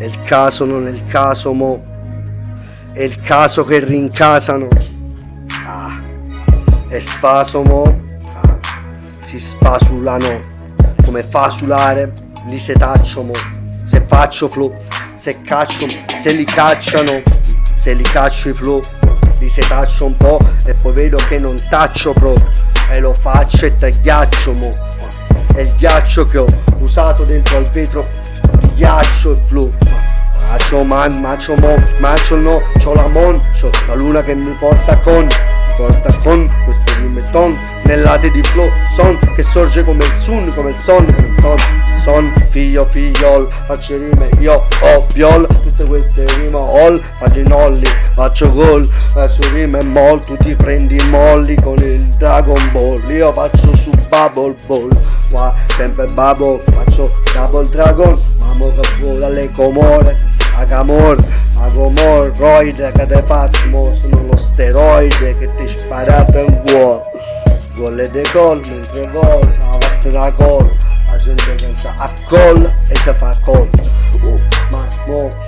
È il caso, non è il caso, mo. È il caso che rincasano. È sfaso, mo. Si sfasulano. Come fasulare, li setaccio, mo. Se faccio flow, se caccio, se li cacciano. Se li caccio i flow, li setaccio un po'. E poi vedo che non taccio proprio. E lo faccio e tagliaccio, mo. È il ghiaccio che ho usato dentro al vetro. Ghiaccio e flow. Macio man, macio mo, macio no, c'ho la mon, c'ho la luna che mi porta con questo rimetton nell'ate di flow, son che sorge come il sun, come il son, son, figlio, figliol, faccio rime, io ho viol, tutte queste rime all, faccio i nolli, faccio gol, faccio rime moll, tu ti prendi i molli con il Dragon Ball, io faccio su Bubble Ball, qua sempre Bubble, faccio Double Dragon, mamma che vola le Comore. Agamor, roide che te faccio, sono lo steroide che ti sparate in cuore. Gol de gol, mentre gol, la fatta da gol, la gente pensa a gol e si fa gol. Ma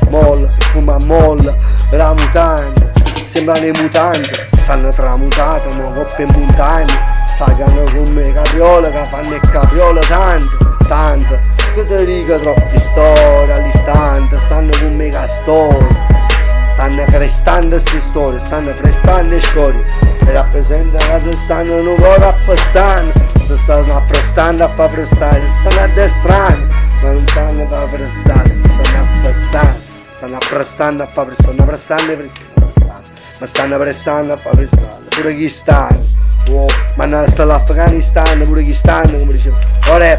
moll, come a moll, la mutanda, sembrano le mutande, stanno tramutate, ma coppe in montagna, fagano come capriole che fanno il capriolo tanto. Che ti dico troppi storie all'istante, stanno come castori, stanno prestando queste storie, stanno prestando le storie, e rappresentano che se stanno un po' appestando, se stanno apprestando a far prestare, stanno addestrando, ma non stanno a far prestare, stanno appestando, stanno apprestando a far prestare, stanno prestando, ma stanno prestando a far prestare, pure chi stanno, ma non sta l'Afghanistan, pure chi stanno, come dicevo, ora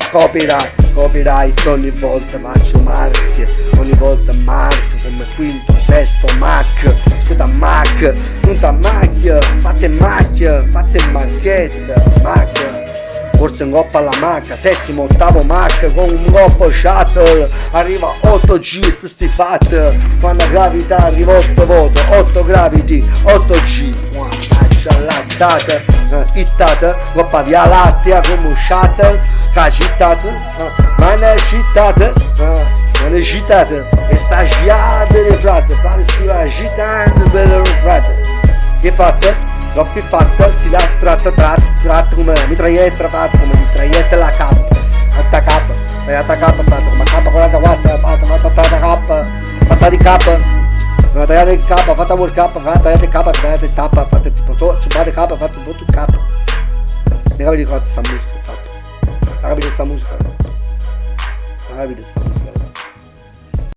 copyright ogni volta faccio marchi, ogni volta marco come quinto, sesto, Mac, tutta Mac, fate marchetta, Mac, forse un coppa alla Mac, settimo, ottavo Mac con un coppo shuttle, arriva 8G, sti fat, quando gravità arriva 8 voto, 8 gravity, 8G, lattata, ittata, coppa via lattea come un shuttle, cagitata, ma ne è citata, e sta giata le fratte, si va agitando per le fratte, che fatta? Troppi fatta, si la tratta come la mitraglietta, fatta come mitraglietta la K, fatta fatta come K44, fatta di K, una tagliata di K, fatta vuol K, fatta tagliata di K, tagliata di tappa, fatta tipo subate K, fatta tutto K, ne capi di cosa sta musica, la capite sta musica? La capite sta musica?